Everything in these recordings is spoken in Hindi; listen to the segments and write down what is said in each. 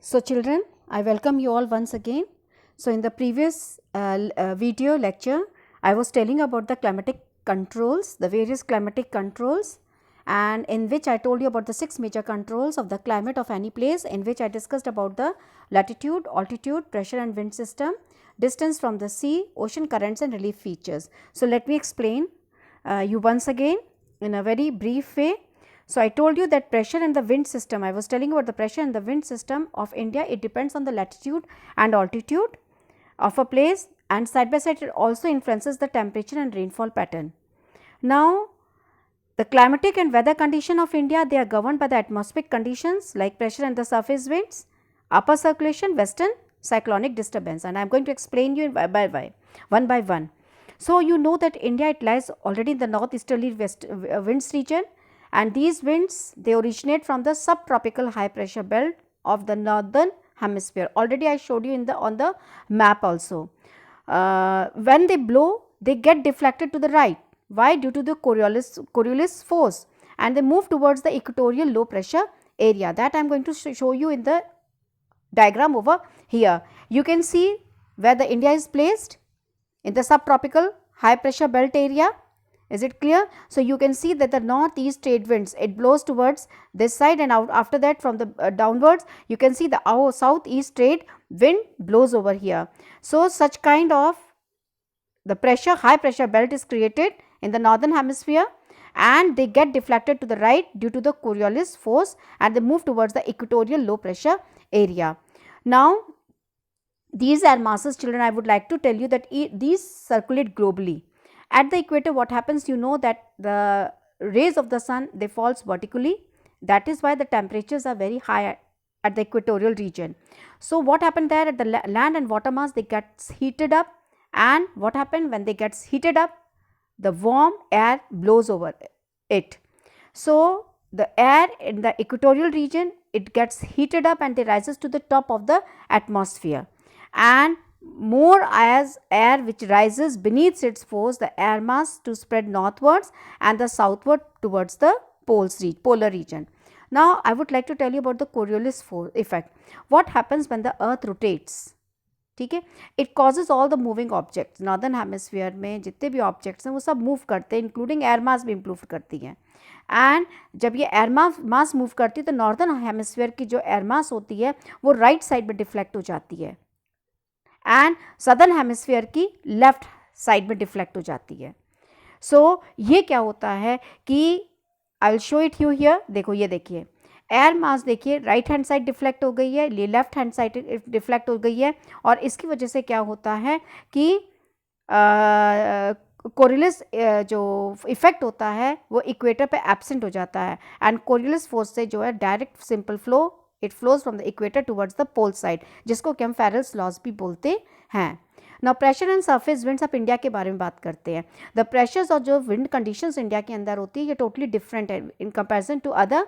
So children, I welcome you all once again. So in the previous video lecture, I was telling about the climatic controls, the various climatic controls, and in which I told you about the 6 major controls of the climate of any place, in which I discussed about the latitude, altitude, pressure and wind system, distance from the sea, ocean currents and relief features. So let me explain you once again in a very brief way. So, I told you that pressure and the wind system, I was telling about the pressure and the wind system of India, it depends on the latitude and altitude of a place, and side by side it also influences the temperature and rainfall pattern. Now, the climatic and weather condition of India, they are governed by the atmospheric conditions like pressure and the surface winds, upper circulation, western cyclonic disturbance, and I am going to explain you one by one. So, you know that India, it lies already in the northeasterly winds region, and these winds, they originate from the subtropical high pressure belt of the northern hemisphere. Already I showed you on the map also. When they blow, they get deflected to the right. Why? Due to the Coriolis force, and they move towards the equatorial low pressure area. That I am going to show you in the diagram over here. You can see where the India is placed in the subtropical high pressure belt area. Is it clear? So, you can see that the northeast trade winds, it blows towards this side, and out after that from the downwards you can see the southeast trade wind blows over here. So, such kind of the pressure, high pressure belt is created in the northern hemisphere, and they get deflected to the right due to the Coriolis force, and they move towards the equatorial low pressure area. Now, these air masses, children, I would like to tell you that these circulate globally. At the equator, what happens, you know that the rays of the sun, they falls vertically. That is why the temperatures are very high at the equatorial region. So, what happened there at the land and water mass, they gets heated up, and what happened when they gets heated up, the warm air blows over it. So, the air in the equatorial region, it gets heated up and it rises to the top of the atmosphere, and more as air which rises beneath its force, the air mass to spread northwards and the southward towards the polar region. Now, I would like to tell you about the Coriolis force effect. What happens when the earth rotates? ठीक है, it causes all the moving objects. Northern hemisphere में जितने भी ऑब्जेक्ट्स हैं वो सब मूव करते हैं, इंक्लूडिंग एयर मास भी इम्प्रूव करती हैं. एंड जब ये एयर मास मूव करती है तो नॉर्दर्न हेमिस्फीयर की जो एयर मास होती है वो राइट साइड में डिफ्लेक्ट हो जाती है, एंड सदर्न हेमिस्फीयर की लेफ्ट साइड में डिफ्लेक्ट हो जाती है. सो ये क्या होता है कि I will show it you here. देखो, ये देखिए एयर मास, देखिए राइट हैंड साइड डिफ्लेक्ट हो गई है, ये लेफ्ट हैंड साइड डिफ्लेक्ट हो गई है, और इसकी वजह से क्या होता है कि कोरियलिस जो इफेक्ट होता है वो इक्वेटर पे एब्सेंट हो जाता है, एंड कोरियलिस फोर्स से जो है direct simple flow, it flows from the equator towards the pole side, जिसको कि हम फेरल्स लॉज भी बोलते हैं. Now pressure and surface winds, आप इंडिया के बारे में बात करते हैं. द प्रेशर्स और जो विंड कंडीशंस इंडिया के अंदर होती है ये टोटली डिफरेंट है in comparison to other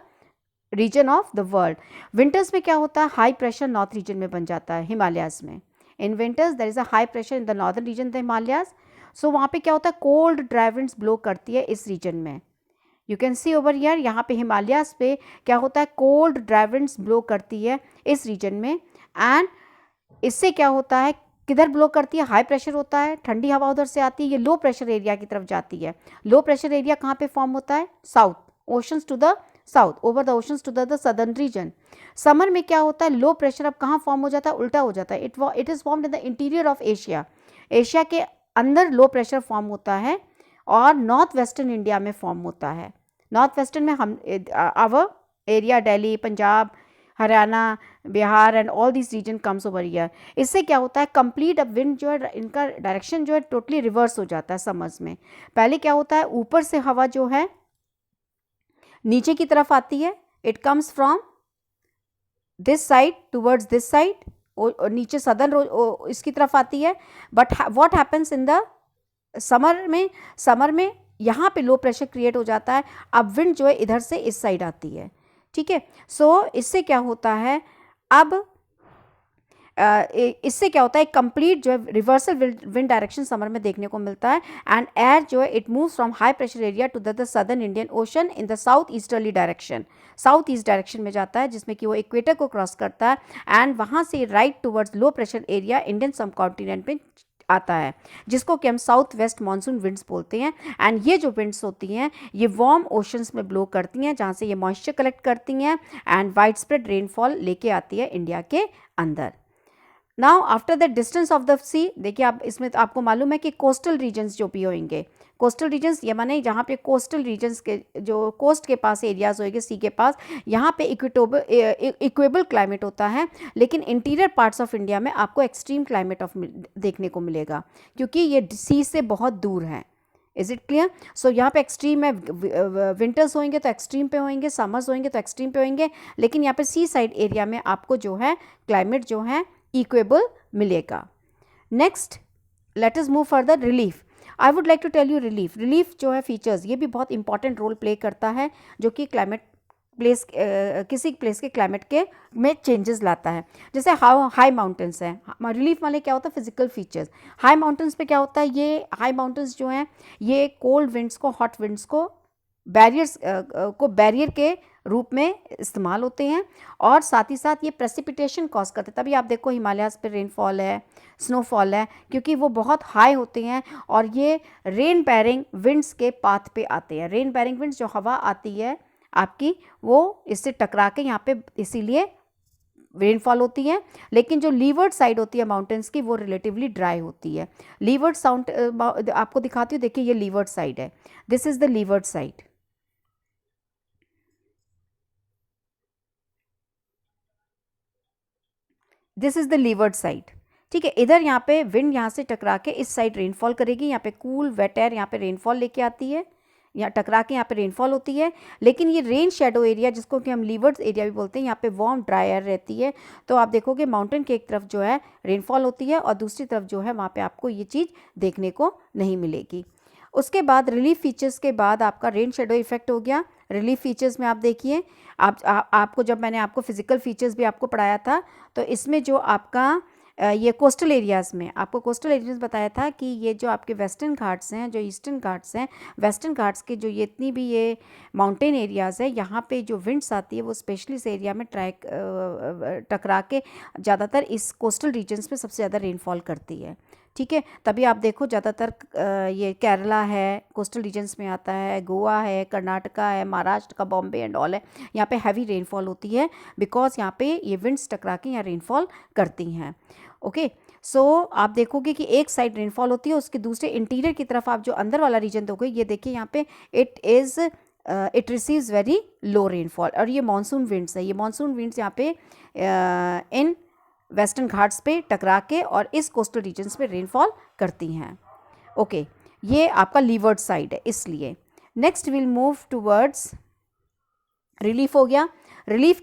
region of the world. Winters में क्या होता है, हाई प्रेशर नॉर्थ रीजन में बन जाता है हिमालयाज में. In winters there is a high pressure in the northern region the Himalayas. So वहाँ पे क्या होता है, कोल्ड ड्राई विंड्स ब्लो करती है इस रीजन में. You can see over here, यहाँ पे हिमालयाज पे क्या होता है, कोल्ड ड्राई विंड्स ब्लो करती है इस रीजन में, एंड इससे क्या होता है, किधर ब्लो करती है, हाई प्रेशर होता है, ठंडी हवा उधर से आती है, ये लो प्रेशर एरिया की तरफ जाती है. लो प्रेशर एरिया कहाँ पे फॉर्म होता है, south, oceans to the south, over the oceans to the southern region. Summer में क्या होता है, लो प्रेशर अब कहाँ फॉर्म हो जाता है, उल्टा हो जाता है. It is formed in the interior of Asia. Asia के अंदर लो प्रेशर फॉर्म होता है और नॉर्थ वेस्टर्न इंडिया में फॉर्म होता है. नॉर्थ वेस्टर्न में हम our area, Delhi, Punjab, Haryana, Bihar and all this region comes over here. इससे क्या होता है, कंप्लीट अब विंड जो है इनका डायरेक्शन जो है टोटली रिवर्स हो जाता है समर्स में. पहले क्या होता है, ऊपर से हवा जो है नीचे की तरफ आती है, it comes from this side towards this side, नीचे सदर्न इसकी तरफ आती है. But what happens in the summer में यहाँ पे लो प्रेशर क्रिएट हो जाता है. अब विंड जो है इधर से इस साइड आती है, ठीक है. सो इससे क्या होता है, अब इससे क्या होता है, कंप्लीट जो है रिवर्सल विंड डायरेक्शन समर में देखने को मिलता है। एंड एयर जो है it moves from high pressure area to the southern Indian ocean in the south easterly direction, south east direction में जाता है, जिसमें कि वो इक्वेटर को क्रॉस करता है एंड वहाँ से right towards low pressure area Indian सब कॉन्टिनेंट में आता है, जिसको कि हम साउथ वेस्ट मानसून विंड्स बोलते हैं। एंड ये जो विंड्स होती हैं ये वार्म ओशंस में ब्लो करती हैं, जहाँ से ये मॉइस्चर कलेक्ट करती हैं एंड वाइड स्प्रेड रेनफॉल लेके आती है इंडिया के अंदर। Now after the distance of the sea, देखिए आप इसमें तो आपको मालूम है कि कोस्टल रीजन्स जो भी होंगे, कोस्टल रीजन्स ये माने जहाँ पे कोस्टल रीजन्स के जो कोस्ट के पास एरियाज होंगे, सी के पास, यहाँ पे इक्वेबल क्लाइमेट होता है। लेकिन इंटीरियर पार्ट्स ऑफ इंडिया में आपको एक्सट्रीम क्लाइमेट ऑफ देखने को मिलेगा, क्योंकि ये सी से बहुत दूर है। Is it clear? सो यहाँ पे एक्सट्रीम में विंटर्स होंगे तो एक्सट्रीम पे होंगे, समर्स होंगे तो एक्सट्रीम पे होंगे, लेकिन यहाँ पे सी साइड एरिया में आपको जो है क्लाइमेट जो है इक्वेबल मिलेगा। Next let us move further, relief. I would like to tell you relief, relief जो है फीचर्स, ये भी बहुत इंपॉर्टेंट रोल प्ले करता है, जो कि क्लाइमेट प्लेस किसी प्लेस के क्लाइमेट के में चेंजेस लाता है। जैसे हाई माउंटेन्स हैं, रिलीफ वाले क्या होता है, फिजिकल फीचर्स। हाई माउंटेन्स पे क्या होता है, ये हाई माउंटेन्स जो हैं ये कोल्ड विंड्स को, हॉट विंड्स को बैरियर के रूप में इस्तेमाल होते हैं, और साथ ही साथ ये प्रेसिपिटेशन कॉज करते हैं। तभी आप देखो हिमालयाज़ पे रेनफॉल है, स्नोफॉल है, क्योंकि वो बहुत हाई होते हैं और ये रेन बैरिंग विंड्स के पाथ पे आते हैं। रेन बैरिंग विंड्स जो हवा आती है आपकी, वो इससे टकरा के यहाँ पे इसीलिए रेनफॉल होती है। लेकिन जो लीवर्ड साइड होती है माउंटेन्स की, वो रिलेटिवली ड्राई होती है। लीवर्ड साउंड आपको दिखाती हूँ, देखिए ये लीवर्ड साइड है, this is the levered side. This is the levered side, ठीक है। इधर यहाँ पे विंड यहाँ से टकरा के इस साइड रेनफॉल करेगी, यहाँ पे कूल वेट एयर यहाँ पे रेनफॉल लेके आती है, यहाँ टकरा के यहाँ पे रेनफॉल होती है। लेकिन ये रेन शेडो एरिया, जिसको कि हम लीवर्ड्स एरिया भी बोलते हैं, यहाँ पे वार्म ड्राई एयर रहती है। तो आप देखोगे माउंटेन के एक तरफ जो है रेनफॉल होती है और दूसरी तरफ जो है वहाँ पे आपको ये चीज़ देखने को नहीं मिलेगी। उसके बाद रिलीफ फीचर्स के बाद आपका रेन शेडो इफेक्ट हो गया। रिलीफ फीचर्स में आप देखिए, आपको जब मैंने आपको फिजिकल फीचर्स भी आपको पढ़ाया था, तो इसमें जो आपका ये कोस्टल एरियाज़ में आपको कोस्टल एरियाज़ बताया था कि ये जो आपके वेस्टर्न घाट्स हैं, जो ईस्टर्न घाट्स हैं, वेस्टर्न घाट्स के जो ये इतनी भी ये माउंटेन एरियाज़ है, यहाँ पे जो विंड्स आती है वो स्पेशली इस एरिया में टकरा के ज़्यादातर इस कोस्टल रीजन्स में सबसे ज़्यादा रेनफॉल करती है, ठीक है। तभी आप देखो ज़्यादातर ये केरला है कोस्टल रीजन्स में आता है, गोवा है, कर्नाटका है, महाराष्ट्र का बॉम्बे एंड ऑल है, यहाँ पे हैवी रेनफॉल होती है, बिकॉज यहाँ पे ये विंड्स टकरा के यहाँ रेनफॉल करती हैं। ओके, सो आप देखोगे कि एक साइड रेनफॉल होती है, उसके दूसरे इंटीरियर की तरफ आप जो अंदर वाला रीजन दोगे, ये देखिए यहाँ पे it receives very low rainfall, और ये मानसून विंड्स है। ये मानसून विंड्स यहाँ पे इन वेस्टर्न घाट्स पे टकरा के और इस कोस्टल रीजन्स पे रेनफॉल करती हैं। ओके, ये आपका लीवर्ड साइड है इसलिए। Next will move towards relief हो गया। रिलीफ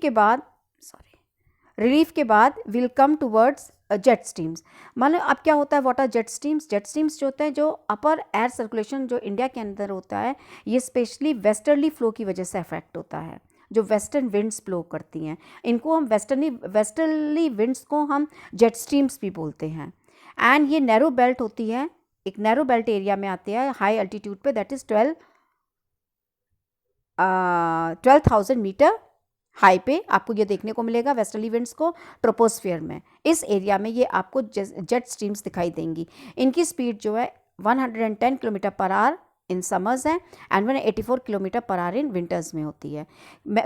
के बाद will come towards jet streams. मान लो अब क्या होता है, what are jet streams? Jet streams जो होते हैं, जो अपर एयर सर्कुलेशन जो इंडिया के अंदर होता है, ये स्पेशली वेस्टर्ली फ्लो की वजह से अफेक्ट होता है। जो वेस्टर्न विंड्स ब्लो करती हैं, इनको हम वेस्टर्ली विंड्स को हम जेट स्ट्रीम्स भी बोलते हैं। एंड ये नैरो बेल्ट होती है, एक नैरो बेल्ट एरिया में आते हैं हाई अल्टीट्यूड पे, दैट इज़ 12,000 मीटर हाई पे आपको ये देखने को मिलेगा वेस्टर्ली विंड्स को ट्रोपोस्फियर में। इस एरिया में ये आपको जेट स्ट्रीम्स दिखाई देंगी। इनकी स्पीड जो है 110 kilometre per hour in summers हैं and 184 kilometre per hour in winters में होती है।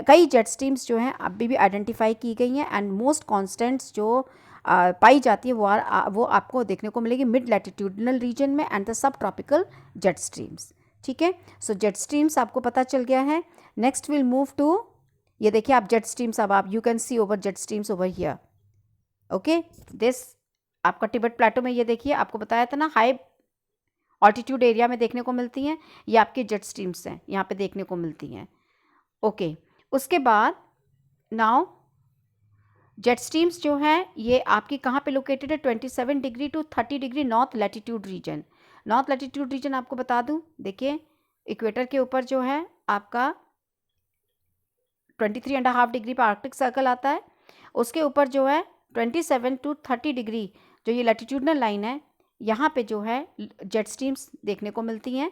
कई जेट स्ट्रीम्स जो हैं अभी भी आइडेंटिफाई की गई हैं एंड मोस्ट कॉन्स्टेंट्स जो पाई जाती है वो आपको देखने को मिलेगी मिड लैटिट्यूडनल रीजन में and the sub tropical jet streams, ठीक है। सो जेट स्ट्रीम्स आपको पता चल गया है। नेक्स्ट विल मूव टू, ये देखिए आप जेट स्ट्रीम्स, अब आप you can see over jet streams over here. Okay, this आपका तिब्बत प्लेटो में ये देखिए आपको बताया था ना, हाई ऑल्टीट्यूड एरिया में देखने को मिलती हैं, ये आपके जेट स्ट्रीम्स हैं, यहाँ पे देखने को मिलती हैं। ओके, उसके बाद नाउ जेट स्ट्रीम्स जो हैं ये आपकी कहाँ पे लोकेटेड है, 27 degree to 30 degree north latitude region. North latitude region आपको बता दूं, देखिए इक्वेटर के ऊपर जो है आपका 23.5 डिग्री पर आर्कटिक सर्कल आता है, उसके ऊपर जो है 27 to 30 डिग्री जो ये लैटिट्यूडनल लाइन है, यहाँ पे जो है जेट स्ट्रीम्स देखने को मिलती हैं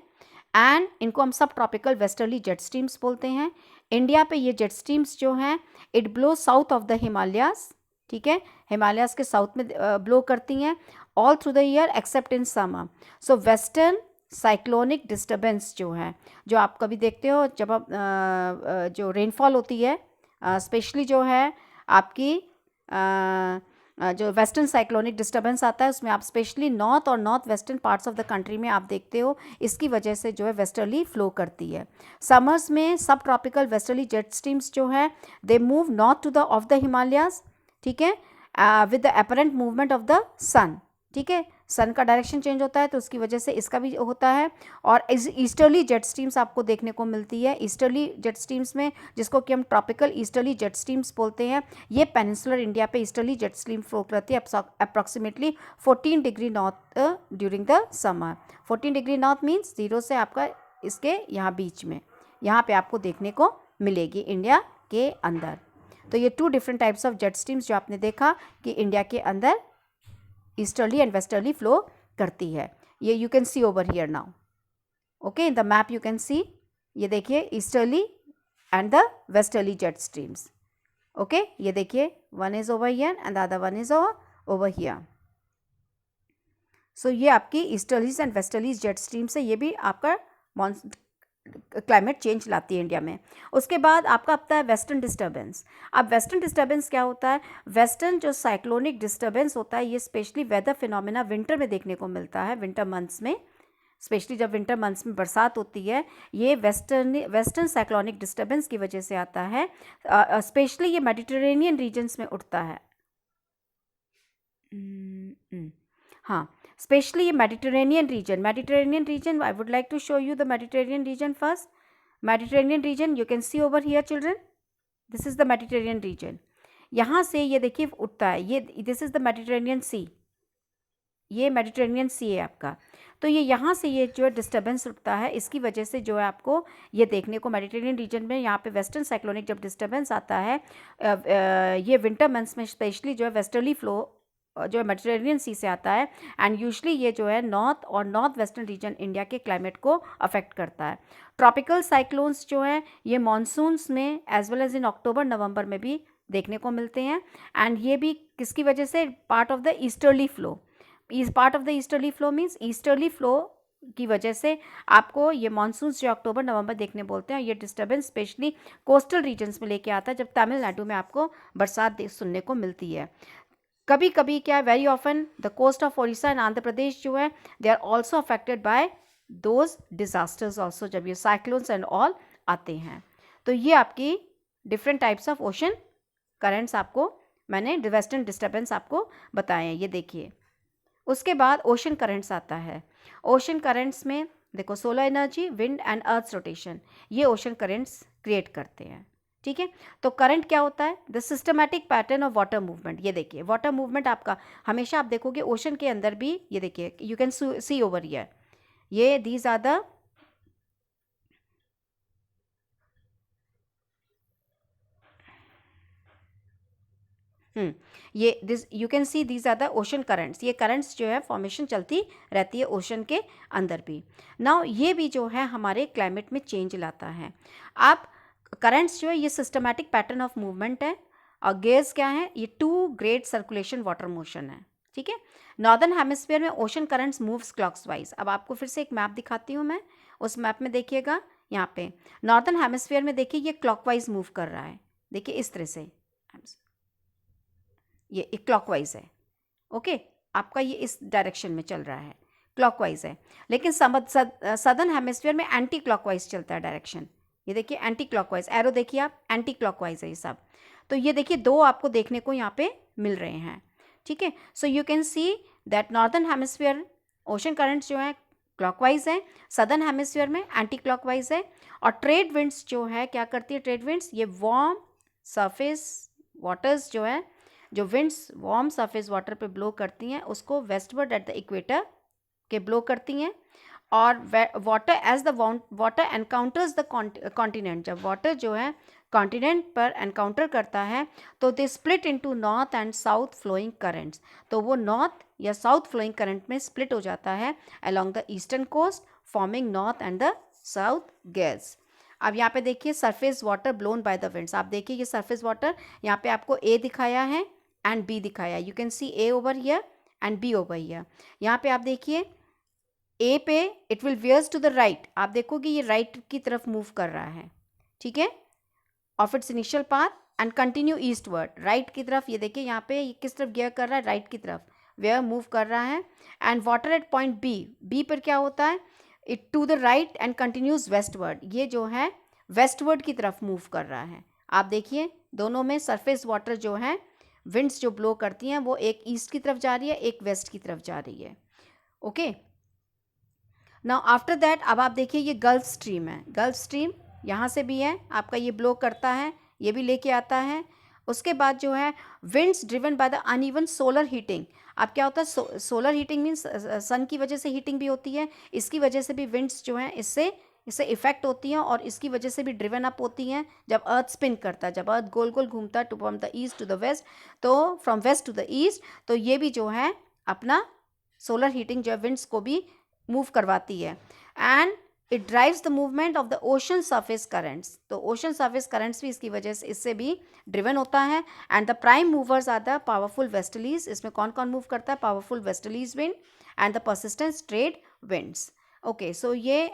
एंड इनको हम सब ट्रॉपिकल वेस्टर्ली जेट स्ट्रीम्स बोलते हैं। इंडिया पे ये जेट स्ट्रीम्स जो हैं it blow south of the Himalayas, ठीक है, हिमालयाज के साउथ में ब्लो करती हैं all through the year accept in summer. So western cyclonic disturbance जो है, जो आप कभी देखते हो जब आप जो रेनफॉल होती है स्पेशली जो है आपकी जो वेस्टर्न साइक्लोनिक डिस्टर्बेंस आता है उसमें आप स्पेशली नॉर्थ और north western parts of the country में आप देखते हो, इसकी वजह से जो है वेस्टर्ली फ्लो करती है। समर्स में सब ट्रॉपिकल वेस्टर्ली जेट स्ट्रीम्स जो है they move north to the of the Himalayas, ठीक है, with the apparent movement of the sun, ठीक है, सन का डायरेक्शन चेंज होता है तो उसकी वजह से इसका भी होता है। और ईस्टर्ली जेट स्ट्रीम्स आपको देखने को मिलती है। ईस्टर्ली जेट स्ट्रीम्स में जिसको कि हम ट्रॉपिकल ईस्टर्ली जेट स्ट्रीम्स बोलते हैं, ये पेनिनसुलर इंडिया पे ईस्टर्ली जेट स्ट्रीम फ्लो करती है approximately 14 degree north during the summer. 14 degree north means 0 से आपका इसके यहाँ बीच में, यहाँ पे आपको देखने को मिलेगी इंडिया के अंदर। तो ये 2 different types of jet streams जो आपने देखा कि इंडिया के अंदर ईस्टर्ली एंड वेस्टर्ली फ्लो करती है। ये you can see over here now, okay, in the map you can see, ये देखिए easterly and the westerly jet streams, okay, ये देखिए one is over here and the other one is over here. So ये आपकी easterlies and westerlies jet streams है, ये भी आपका क्लाइमेट चेंज लाती है इंडिया में। उसके बाद आपका आता है वेस्टर्न डिस्टर्बेंस। अब वेस्टर्न डिस्टर्बेंस क्या होता है? वेस्टर्न जो साइक्लोनिक डिस्टर्बेंस होता है ये स्पेशली वेदर फिनोमेना विंटर में देखने को मिलता है, विंटर मंथ्स में, स्पेशली जब विंटर मंथ्स में बरसात होती है, ये वेस्टर्न साइक्लोनिक डिस्टर्बेंस की वजह से आता है। स्पेशली ये मेडिटेरेनियन रीजन्स में उठता है, हाँ, स्पेशली ये Mediterranean region, I would like to show you the Mediterranean region first. Mediterranean region you can see over here children, this is the Mediterranean region. यहाँ से ये देखिए उठता है, ये this is the Mediterranean sea, ये मेडिटेरेनियन सी है आपका। तो ये यहाँ से ये जो डिस्टर्बेंस उठता है, इसकी वजह से जो है आपको ये देखने को मेडिटेरेनियन रीजन में यहाँ पे वेस्टर्न साइक्लोनिक जब डिस्टर्बेंस आता है, ये विंटर मंथ्स में स्पेशली जो है वेस्टर्ली फ्लो जो है मेडिटेरेनियन सी से आता है एंड यूजली ये जो है नॉर्थ और नॉर्थ वेस्टर्न रीजन इंडिया के क्लाइमेट को अफेक्ट करता है। ट्रॉपिकल साइक्लोन्स जो है ये मानसून्स में एज वेल एज इन अक्टूबर नवंबर में भी देखने को मिलते हैं एंड ये भी किसकी वजह से? Part of the easterly flow. Part of the easterly flow means easterly flow की वजह से आपको ये मानसून जो अक्टूबर नवंबर देखने बोलते हैं, ये डिस्टर्बेंस स्पेशली कोस्टल रीजन्स में लेके आता है जब तमिलनाडु में आपको बरसात सुनने को मिलती है। कभी कभी क्या है, very often the coast of Odisha and Andhra Pradesh जो है they are also affected by those disasters also, जब ये साइक्लोन्स एंड ऑल आते हैं। तो ये आपकी different types of ocean currents आपको मैंने वेस्टर्न डिस्टर्बेंस आपको बताए हैं, ये देखिए। उसके बाद ओशन करंट्स आता है। ओशन करंट्स में देखो solar energy, wind and earth rotation, ये ओशन करंट्स क्रिएट करते हैं, ठीक है। तो करंट क्या होता है? The systematic pattern of water movement. ये देखिए वाटर मूवमेंट आपका हमेशा आप देखोगे ओशन के अंदर भी, ये देखिए you can see over here, ये दीज आर द ये this you can see these are the ocean currents. ये करंट्स जो है फॉर्मेशन चलती रहती है ओशन के अंदर भी। नाउ ये भी जो है हमारे क्लाइमेट में चेंज लाता है। आप करंट्स जो है ये सिस्टमैटिक पैटर्न ऑफ मूवमेंट है और गेयर्स क्या है? ये 2 ग्रेट सर्कुलेशन वाटर मोशन है, ठीक है। नॉर्दर्न हेमिस्फीयर में ओशन करंट्स मूव्स क्लॉकवाइज। अब आपको फिर से एक मैप दिखाती हूँ मैं, उस मैप में देखिएगा, यहाँ पे नॉर्दर्न हेमिस्फीयर में देखिए ये क्लॉकवाइज मूव कर रहा है, देखिए इस तरह से, ये एक क्लॉकवाइज है, ओके, आपका ये इस डायरेक्शन में चल रहा है, क्लॉकवाइज है। लेकिन सदर्न हेमिस्फीयर में एंटी क्लॉकवाइज चलता है डायरेक्शन, ये देखिए एंटी क्लॉकवाइज, एरो देखिए आप, एंटी क्लॉकवाइज है ये सब। तो ये देखिए 2 आपको देखने को यहाँ पे मिल रहे हैं, ठीक है। So you can see that northern hemisphere ocean currents जो है क्लॉकवाइज है, सदर्न हेमिस्फीयर में एंटी क्लॉकवाइज है। और ट्रेड विंड्स जो है क्या करती है? ट्रेड विंड्स ये वार्म सरफेस वाटर्स जो है, जो विंड्स वार्म सरफेस वाटर पे ब्लो करती हैं उसको वेस्टवर्ड एट द इक्वेटर के ब्लो करती हैं और water as the water encounters the continent, जब वाटर जो है कॉन्टिनेंट पर एनकाउंटर करता है तो they split into north and south flowing currents, तो वो नॉर्थ या साउथ फ्लोइंग करंट में स्प्लिट हो जाता है along the eastern coast, forming north and the south gales. अब यहाँ पे देखिए surface water blown by the winds, आप देखिए ये सरफेस वाटर यहाँ पे आपको ए दिखाया है एंड बी दिखाया है, you can see A over here and B over here. यहाँ पे आप देखिए ए पे it will veers to the right, आप देखोगे ये राइट की तरफ मूव कर रहा है, ठीक है, of its initial path and continue eastward, right की तरफ, ये देखिए यहाँ पे ये किस तरफ गियर कर रहा है, राइट की तरफ वेयर मूव कर रहा है। And water at point B, B पर क्या होता है, it to the right and continues westward, ये जो है वेस्टवर्ड की तरफ मूव कर रहा है। आप देखिए दोनों में सरफेस वाटर जो है विंड्स जो ब्लो करती हैं वो एक ईस्ट की तरफ जा रही है, एक वेस्ट की तरफ जा रही है। ओके, नाउ आफ्टर दैट अब आप देखिए ये गल्फ स्ट्रीम है, गल्फ स्ट्रीम यहाँ से भी है आपका, ये ब्लो करता है, ये भी लेके आता है। उसके बाद जो है winds driven by the uneven solar heating, अब क्या होता है सोलर हीटिंग मीन्स सन की वजह से हीटिंग भी होती है, इसकी वजह से भी विंड्स जो हैं इससे इफेक्ट होती हैं और इसकी वजह से भी ड्रिवन अप होती हैं। जब अर्थ स्पिन करता है, जब अर्थ गोल गोल घूमता है to from the east to the west, तो from west to the east, तो ये भी जो है अपना सोलर हीटिंग जो है विंड्स को भी मूव करवाती है। And it drives the movement of the ocean surface currents, तो ओशन सरफेस करंट्स भी इसकी वजह से इससे भी ड्रिवन होता है। And the prime movers are the powerful westerlies, इसमें कौन कौन मूव करता है, powerful westerlies wind and the persistent trade winds. Okay, so ये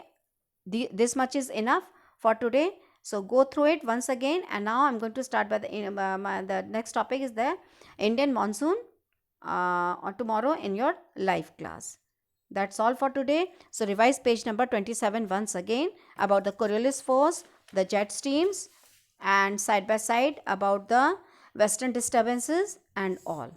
this much is enough for today, so go through it once again. And now I'm going to start by the next topic is the Indian monsoon tomorrow in your live class. That's all for today. So revise page number 27 once again about the Coriolis force, the jet streams, and side by side about the western disturbances and all.